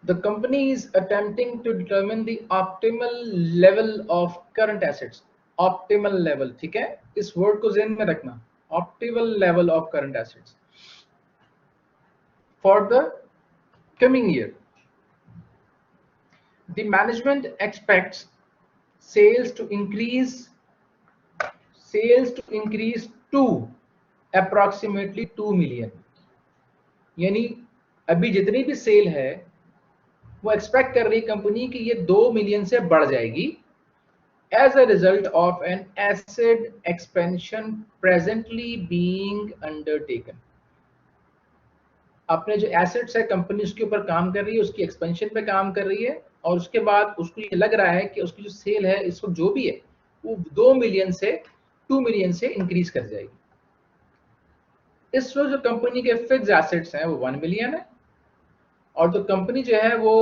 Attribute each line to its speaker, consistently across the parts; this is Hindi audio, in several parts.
Speaker 1: The company is attempting to determine the optimal level of current assets. Optimal level, ठीक है, इस वर्ड को ज़हन में रखना. Optimal level of current assets for the coming year. The management expects sales to increase to approximately 2 million. यानी अभी जितनी भी सेल है वो एक्सपेक्ट कर रही कंपनी कि ये 2 मिलियन से बढ़ जाएगी as a result of an asset expansion presently being undertaken. अपने जो एसेट्स है कंपनी उसके ऊपर काम कर रही है, उसकी एक्सपेंशन पे काम कर रही है और उसके बाद उसको ये लग रहा है कि उसकी जो सेल है इस वक्त जो भी है वो 2 मिलियन से 2 मिलियन से इंक्रीज कर जाएगी. इस वक्त जो कंपनी के फिक्स एसेट्स हैं वो 1 मिलियन है और जो कंपनी जो है वो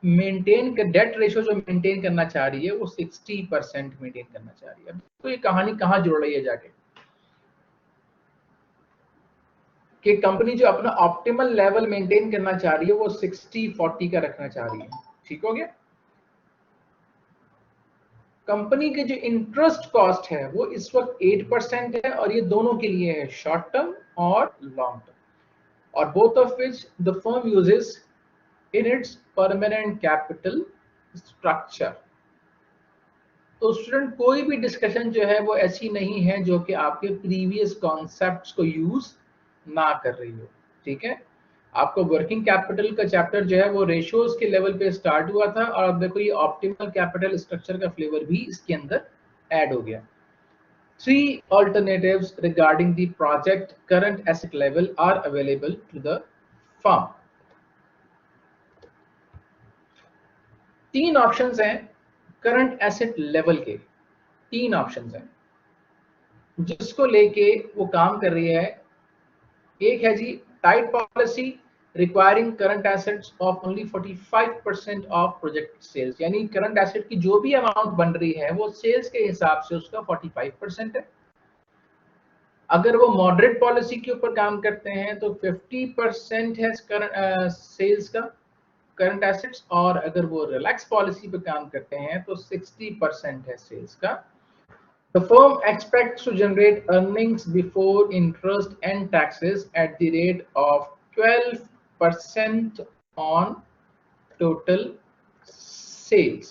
Speaker 1: मेंटेन कर डेट रेशियो जो मेंटेन करना चाह रही है वो 60% मेंटेन करना चाह रही है. तो ये कहानी कहाँ जुड़ रही है जाके कि कंपनी जो अपना ऑप्टिमल लेवल मेंटेन करना चाह रही है वो 60-40 का रखना चाह रही है. ठीक हो गया. कंपनी के जो इंटरेस्ट कॉस्ट है वो इस वक्त 8% है और ये दोनों के लिए है, शॉर्ट टर्म और लॉन्ग टर्म, और both of which the firm uses in its permanent capital structure. तो स्टूडेंट कोई भी डिस्कशन जो है वो ऐसी नहीं है जो कि आपके प्रीवियस कॉन्सेप्ट्स को यूज ना कर रही हो. ठीक है. आपको वर्किंग कैपिटल का चैप्टर जो है वो रेशियोज के लेवल पे स्टार्ट हुआ था और अब देखो ये ऑप्टिमल कैपिटल स्ट्रक्चर का फ्लेवर भी इसके अंदर ऐड हो गया. 3 alternatives regarding the project current asset level are available to the firm. 3 options हैं करंट एसेट लेवल के. 3 ऑप्शंस हैं जिसको लेके वो काम कर रही है. एक है जी tight policy requiring current assets of only 45% of project sales. यानी करंट एसेट की जो भी अमाउंट बन रही है वो सेल्स के हिसाब से उसका 45% है. अगर वो मॉडरेट पॉलिसी के ऊपर काम करते हैं तो 50% है सेल्स का करंट एसेट्स, और अगर वो रिलैक्स पॉलिसी पे काम करते हैं तो 60% है सेल्स का. The firm expects to generate earnings before interest and taxes at the rate of 12% on total sales.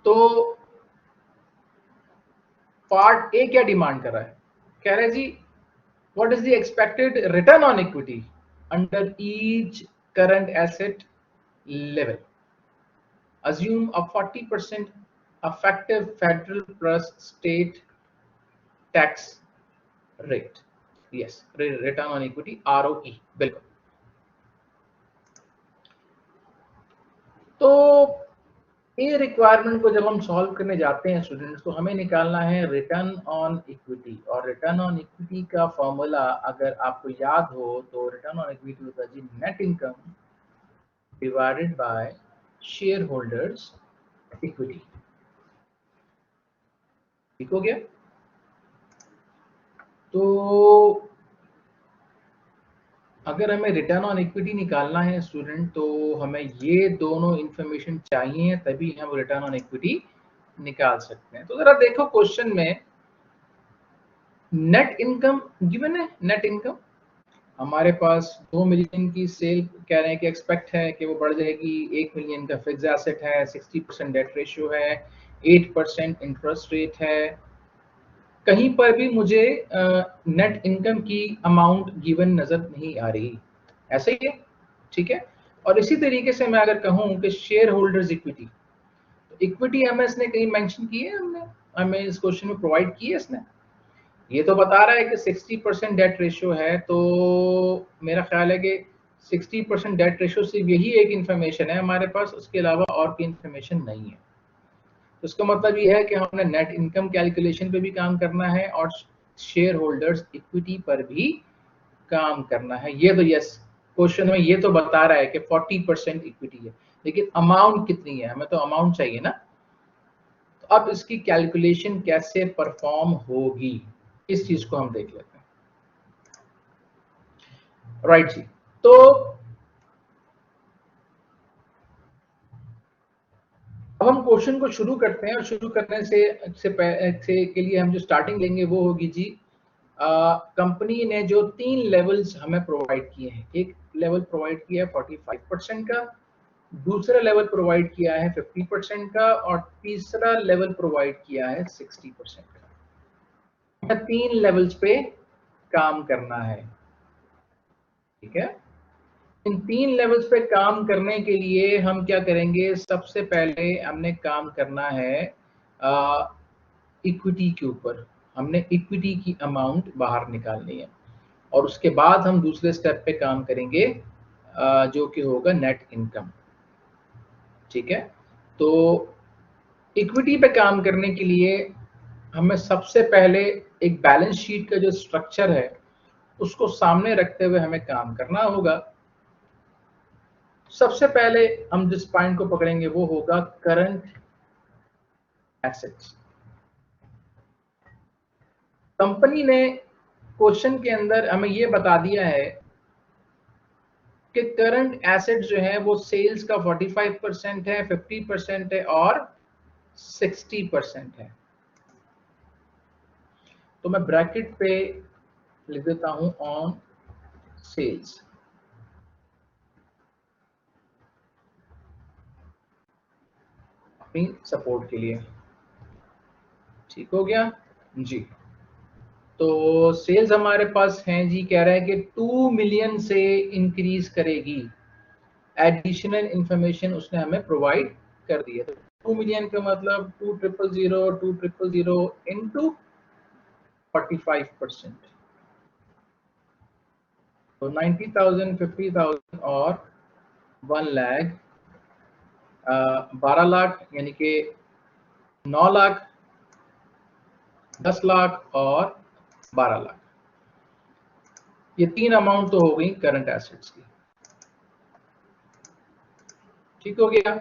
Speaker 1: तो पार्ट ए क्या डिमांड कर रहा है, कह रहे जी what is the expected return on equity under each current asset level. Assume a 40% effective federal plus state tax rate. Yes, return on equity, ROE. बिल्कुल. तो ये रिक्वायरमेंट को जब हम सॉल्व करने जाते हैं स्टूडेंट्स तो हमें निकालना है रिटर्न ऑन इक्विटी. और रिटर्न ऑन इक्विटी का फॉर्मूला अगर आपको याद हो तो रिटर्न ऑन इक्विटी होता है जी net income divided by shareholders equity. ठीक हो गया. तो अगर हमें रिटर्न ऑन इक्विटी निकालना है स्टूडेंट तो हमें ये दोनों इंफॉर्मेशन चाहिए तभी हम रिटर्न ऑन इक्विटी निकाल सकते हैं. तो जरा देखो क्वेश्चन में नेट इनकम गिवन है. नेट इनकम हमारे पास 2 मिलियन की सेल कह रहे हैं कि एक्सपेक्ट है कि वो बढ़ जाएगी. 1 मिलियन का फिक्स एसेट है, 60% डेट रेशियो है, 8% इंटरेस्ट रेट है. कहीं पर भी मुझे नेट इनकम की अमाउंट गिवन नजर नहीं आ रही. ऐसे ही है. ठीक है. और इसी तरीके से मैं अगर कहूं कि शेयर होल्डर्स इक्विटी, तो इक्विटी हमें इसने कहीं मेंशन की है, हमने हमें इस क्वेश्चन में प्रोवाइड की है इसने. ये तो बता रहा है कि 60% डेट रेशियो है, तो मेरा ख्याल है कि 60% डेट रेशियो सिर्फ यही एक इन्फॉर्मेशन है हमारे पास, उसके अलावा और कोई इन्फॉर्मेशन नहीं है. तो इसका मतलब ये है कि हमने नेट इनकम कैलकुलेशन पे भी काम करना है और शेयर होल्डर्स इक्विटी पर भी काम करना है. ये तो यस क्वेश्चन में ये तो बता रहा है कि 40% इक्विटी है, लेकिन अमाउंट कितनी है, हमें तो अमाउंट चाहिए ना. तो अब इसकी कैलकुलेशन कैसे परफॉर्म होगी इस चीज को हम देख लेते हैं. राइट जी। तो अब हम क्वेश्चन को शुरू करते हैं, और शुरू करने से के लिए हम जो स्टार्टिंग लेंगे वो होगी जी, कंपनी ने जो 3 लेवल्स हमें प्रोवाइड किए हैं। एक लेवल प्रोवाइड किया है 45% का, दूसरा लेवल प्रोवाइड किया है 50% का, और तीसरा लेवल प्रोवाइड किया है 60% का। 3 लेवल्स पे काम करना है, ठीक है। इन 3 लेवल्स पे काम करने के लिए हम क्या करेंगे, सबसे पहले हमने काम करना है इक्विटी के ऊपर। हमने इक्विटी की अमाउंट बाहर निकालनी है, और उसके बाद हम दूसरे स्टेप पे काम करेंगे, जो कि होगा नेट इनकम, ठीक है। तो इक्विटी पे काम करने के लिए हमें सबसे पहले एक बैलेंस शीट का जो स्ट्रक्चर है उसको सामने रखते हुए हमें काम करना होगा। सबसे पहले हम जिस पॉइंट को पकड़ेंगे वो होगा करंट एसेट्स। कंपनी ने क्वेश्चन के अंदर हमें ये बता दिया है कि करंट एसेट जो है वो सेल्स का 45% है, 50% है और 60% है। तो मैं ब्रैकेट पे लिख देता हूं ऑन सेल्स, अपनी सपोर्ट के लिए। ठीक हो गया जी। तो सेल्स हमारे पास हैं जी, कह रहा है कि 2 मिलियन से इंक्रीज करेगी। एडिशनल इंफॉर्मेशन उसने हमें प्रोवाइड कर दी है। तो 2 मिलियन का मतलब 2,000 इनटू 45%, तो 90,000, 50,000 और 1 लाख, 12 लाख, यानी कि 9 लाख, 10 लाख और 12 लाख। ये 3 अमाउंट तो हो गई करंट एसेट्स की। ठीक हो गया।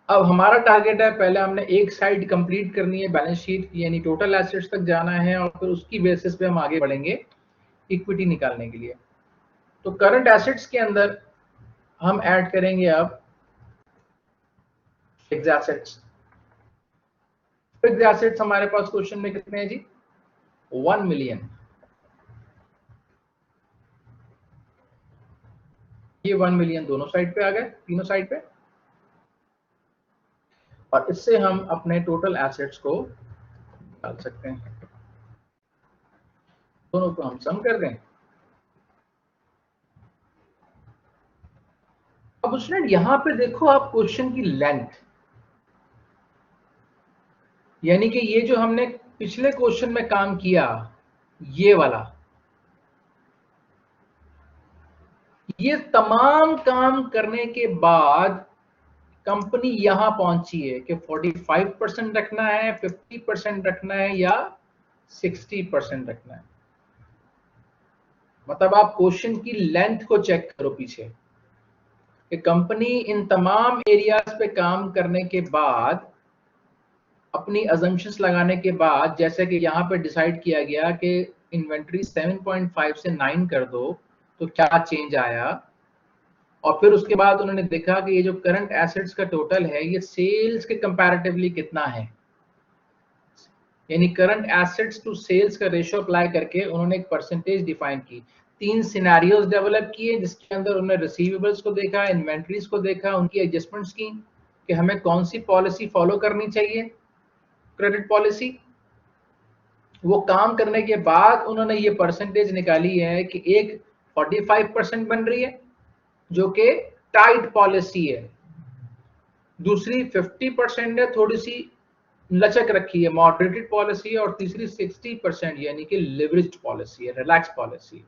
Speaker 1: अब हमारा टारगेट है, पहले हमने एक साइड कंप्लीट करनी है बैलेंस शीट की, यानी टोटल एसेट्स तक जाना है, और फिर उसकी बेसिस पे हम आगे बढ़ेंगे इक्विटी निकालने के लिए। तो करंट एसेट्स के अंदर हम ऐड करेंगे अब फिक्स्ड एसेट्स। फिक्स्ड एसेट्स हमारे पास क्वेश्चन में कितने हैं जी, 1 मिलियन। ये 1 मिलियन दोनों साइड पे आ गए, तीनों साइड पे, और इससे हम अपने टोटल एसेट्स को डाल सकते हैं। दोनों को हम सम कर दें। अब उसने यहां पे देखो आप क्वेश्चन की लेंथ, यानी कि ये जो हमने पिछले क्वेश्चन में काम किया, ये वाला, ये तमाम काम करने के बाद कंपनी यहां पहुंची है कि 45% रखना है, 50% रखना है या 60% रखना है। मतलब आप क्वेश्चन की लेंथ को चेक करो पीछे, कि कंपनी इन तमाम एरियाज पे काम करने के बाद, अपनी अजम्पशंस लगाने के बाद, जैसे कि यहाँ पे डिसाइड किया गया कि इन्वेंट्री 7.5 से 9 कर दो, तो क्या चेंज आया। और फिर उसके बाद उन्होंने देखा कि ये जो करंट एसेट्स का टोटल है ये सेल्स के कंपैरेटिवली कितना है, यानी करंट एसेट्स टू सेल्स का रेशियो अप्लाई करके उन्होंने एक परसेंटेज डिफाइन की। 3 सिनेरियोज डेवलप किए, जिसके अंदर उन्होंने रिसीवेबल्स को देखा, इन्वेंट्रीज को देखा, उनकी एडजस्टमेंट्स की कि हमें कौन सी पॉलिसी फॉलो करनी चाहिए, क्रेडिट पॉलिसी। वो काम करने के बाद उन्होंने ये परसेंटेज निकाली है कि एक 45% बन रही है जो कि टाइट पॉलिसी है, दूसरी 50% है, थोड़ी सी लचक रखी है, मॉडरेटेड पॉलिसी है, और तीसरी 60% यानी कि लिवरेज्ड पॉलिसी है, रिलैक्स पॉलिसी है।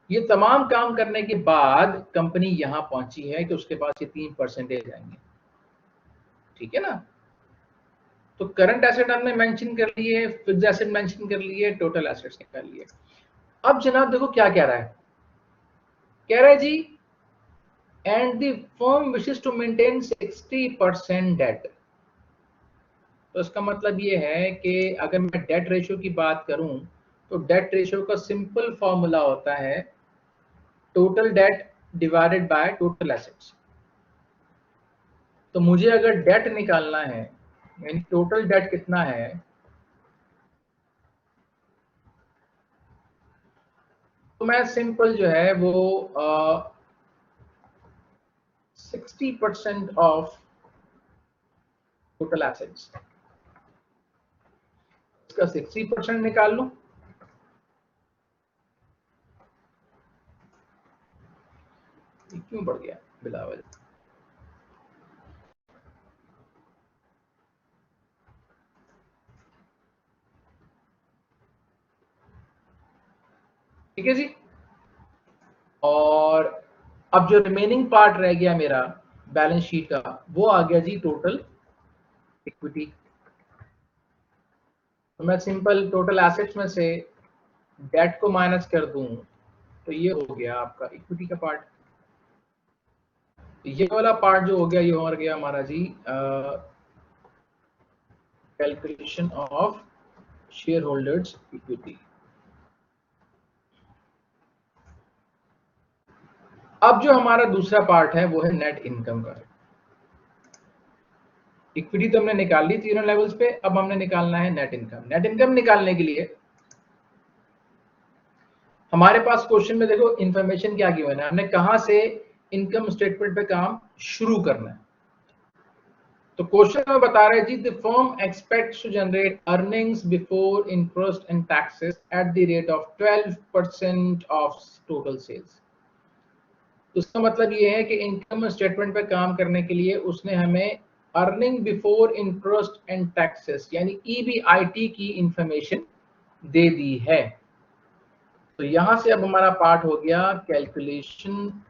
Speaker 1: ये तमाम काम करने के बाद कंपनी यहां पहुंची है कि उसके पास ये 3% आएंगे, ठीक है ना। तो करंट एसेट हमने मेंशन कर लिए, फिक्स्ड एसेट मेंशन कर लिए, टोटल एसेट्स निकाल लिए। अब जनाब देखो क्या कह रहा है, कह रहा है जी, and the firm wishes to maintain 60% debt. तो इसका मतलब ये है कि अगर मैं डेट रेशियो की बात करूं तो डेट रेशियो का सिंपल फॉर्मूला होता है total date divided by total assets. तो मुझे अगर डेट निकालना है, यानी टोटल डेट कितना है, तो मैं सिंपल जो है वो 60% ऑफ टोटल एसेट्स, इसका 60% निकाल लूं। क्यों बढ़ गया बिला वजह? ठीक है जी। और अब जो रिमेनिंग पार्ट रह गया मेरा बैलेंस शीट का, वो आ गया जी टोटल इक्विटी। तो मैं सिंपल टोटल एसेट्स में से डेट को माइनस कर दूं, तो ये हो गया आपका इक्विटी का पार्ट। ये वाला पार्ट जो हो गया, ये हो गया हमारा जी calculation of shareholders equity. अब जो हमारा दूसरा पार्ट है वो है नेट इनकम का। इक्विटी तो हमने निकाल ली तीनों लेवल्स पे, अब हमने निकालना है नेट इनकम। नेट इनकम निकालने के लिए हमारे पास क्वेश्चन में देखो इंफॉर्मेशन क्या गिवन है, हमने कहां से इनकम स्टेटमेंट पे काम शुरू करना है। तो क्वेश्चन में बता रहे जी the firm expects to generate earnings before interest and taxes at the rate of 12% of total sales. तो इसका मतलब ये है कि इनकम स्टेटमेंट पे काम करने के लिए उसने हमें earning before interest and taxes यानी ईबीआईटी की इंफॉर्मेशन दे दी है। तो यहां से अब हमारा पार्ट हो गया कैलकुलेशन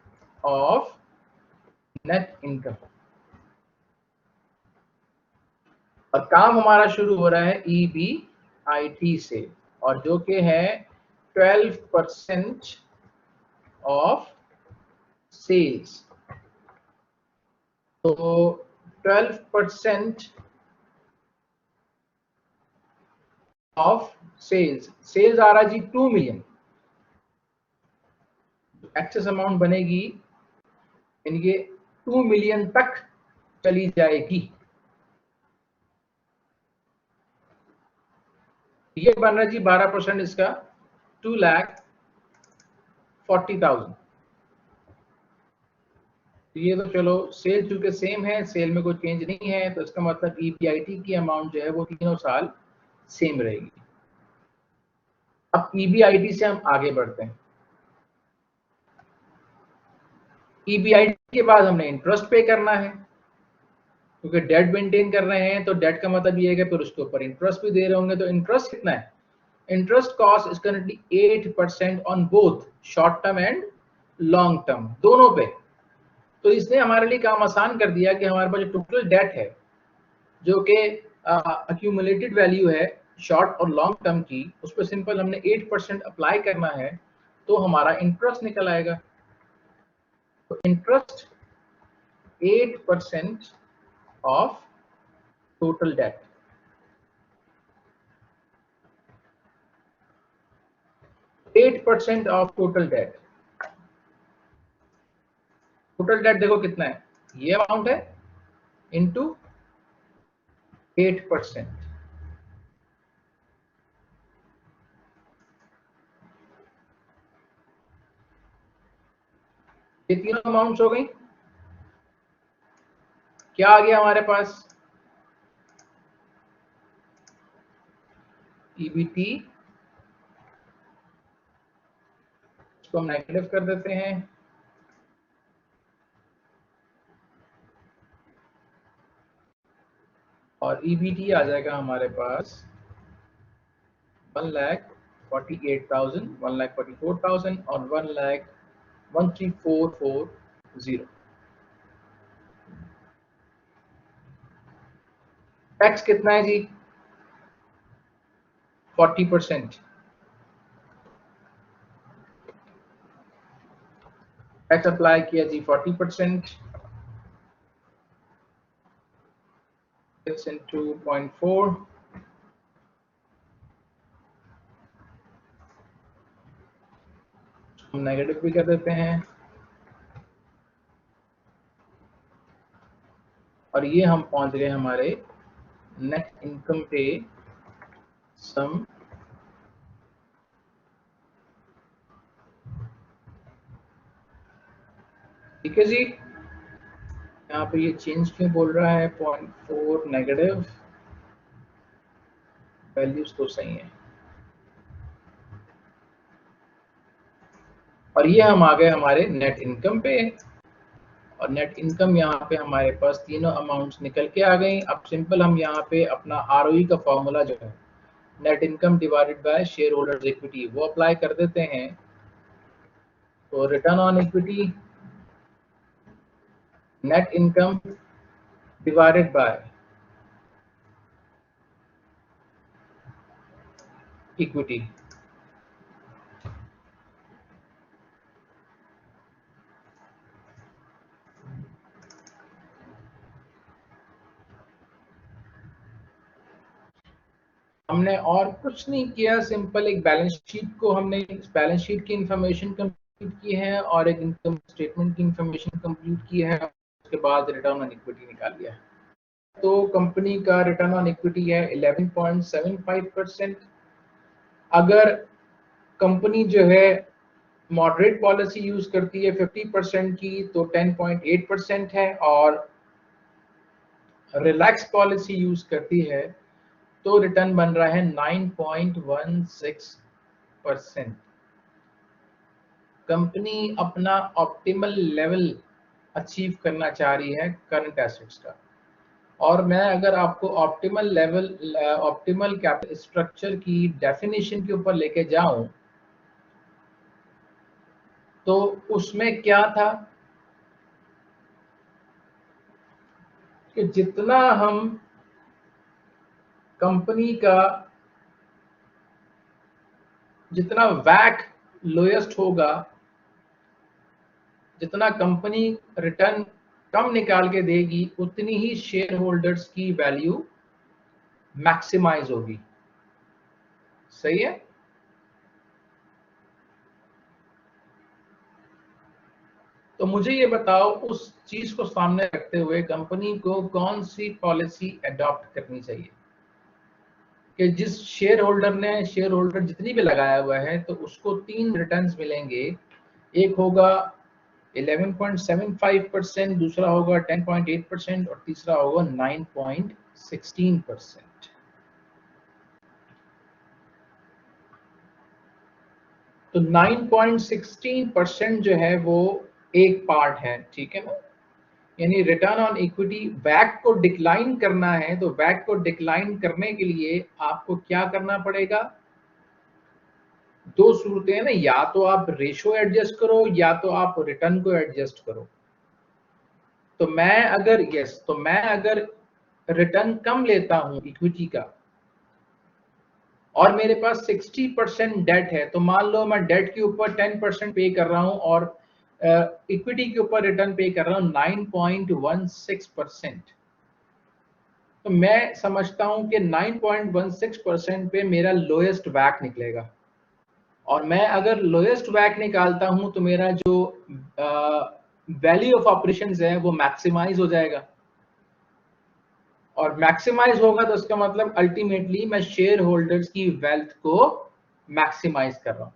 Speaker 1: ऑफ नेट इनकम, और काम हमारा शुरू हो रहा है ईबीआईटी से, और जो कि है 12% ऑफ सेल्स। तो 12% ऑफ सेल्स, सेल्स आ रहा जी 2 मिलियन, एक्सेस अमाउंट बनेगी यानी कि 2 मिलियन तक चली जाएगी। ये बन रहा जी 12% इसका 2,40,000। तो ये तो चलो सेल चूंकि सेम है, सेल में कोई चेंज नहीं है, तो इसका मतलब ईपीआईटी की अमाउंट जो है वो तीनों साल सेम रहेगी। अब ईबीआईटी से हम आगे बढ़ते हैं। ईबीआईटी के बाद हमने इंटरेस्ट पे करना है, क्योंकि डेट मेंटेन कर रहे हैं, तो डेट का मतलब ये है कि फिर उसके ऊपर इंटरेस्ट भी दे रहे होंगे। तो इंटरेस्ट कितना है? Interest cost is currently 8% on both short term and long term, दोनों पे। तो इसने हमारे लिए काम आसान कर दिया कि हमारे पास जो टोटल डेट है, जो कि अक्यूमुलेटेड वैल्यू है शॉर्ट और लॉन्ग टर्म की, उस पर सिंपल हमने 8% अप्लाई करना है, तो हमारा इंटरेस्ट निकल आएगा। तो interest 8% of total date, 8% of total date. Total date देखो कितना है, ये अमाउंट है इंटू 8%। ये तीनों अमाउंट्स हो गई। क्या आ गया हमारे पास? ईबीटी, इसको हम नेगेटिव कर देते हैं, और ईबीटी आ जाएगा हमारे पास 1,48,000, 1,44,000 और 1,13,440। टैक्स कितना है जी? 40%। टैक्स अप्लाई किया जी 40%, 6 into 0.4, हम नेगेटिव भी कर देते हैं, और ये हम पहुंच गए हमारे नेट इनकम पे सम। ठीक है जी, यहाँ पे ये चेंज क्यों बोल रहा है 0.4 नेगेटिव, वैल्यूज तो सही है। और ये हम आ गए हमारे नेट इनकम पे, और नेट इनकम यहाँ पे हमारे पास तीनों अमाउंट्स निकल के आ गई। अब सिंपल हम यहाँ पे अपना आरओई का फॉर्मूला जो है net income divided by shareholders equity वो अप्लाई कर देते हैं। तो return on equity net income divided by equity. हमने और कुछ नहीं किया, सिंपल एक बैलेंस शीट को हमने बैलेंस शीट की इंफॉर्मेशन कंप्लीट की है और एक इनकम स्टेटमेंट की इंफॉर्मेशन कंप्लीट की है, उसके बाद रिटर्न ऑन इक्विटी निकाल लिया है। तो कंपनी का रिटर्न ऑन इक्विटी है 11.75%। अगर कंपनी जो है मॉडरेट पॉलिसी यूज करती है 50% की तो 10.8% है, और रिलैक्स पॉलिसी यूज करती है तो रिटर्न बन रहा है 9.16%। कंपनी अपना ऑप्टिमल लेवल अचीव करना चाह रही है करंट एसेट्स का, और मैं अगर आपको optimal level optimal capital structure की डेफिनेशन के ऊपर लेके जाऊं तो उसमें क्या था कि जितना हम कंपनी का जितना वैक लोएस्ट होगा, जितना कंपनी रिटर्न कम निकाल के देगी, उतनी ही शेयर होल्डर्स की वैल्यू मैक्सिमाइज होगी। सही है। तो मुझे ये बताओ, उस चीज को सामने रखते हुए कंपनी को कौन सी पॉलिसी अडॉप्ट करनी चाहिए कि जिस शेयर होल्डर ने शेयर होल्डर जितनी भी लगाया हुआ है तो उसको 3 रिटर्न्स मिलेंगे। एक होगा 11.75%, दूसरा होगा 10.8% और तीसरा होगा 9.16%। तो 9.16% जो है वो एक पार्ट है, ठीक है ना। यानी रिटर्न ऑन इक्विटी वैक को डिक्लाइन करना है, तो वैक को डिक्लाइन करने के लिए आपको क्या करना पड़ेगा? दो सूरतें हैं ना, या तो आप रेशो एडजस्ट करो या तो आप रिटर्न को एडजस्ट करो। तो मैं अगर रिटर्न कम लेता हूं इक्विटी का और मेरे पास 60% डेट है, तो मान लो मैं डेट के ऊपर 10% पे कर रहा हूं और इक्विटी के ऊपर रिटर्न पे कर रहा हूं 9.16%। तो मैं समझता हूं कि 9.16% पे मेरा लोएस्ट वैक निकलेगा, और मैं अगर लोएस्ट वैक निकालता हूं तो मेरा जो वैल्यू ऑफ ऑपरेशंस है वो मैक्सिमाइज हो जाएगा, और मैक्सिमाइज होगा तो उसका मतलब अल्टीमेटली मैं शेयर होल्डर्स की वेल्थ को मैक्सिमाइज कर रहा हूं।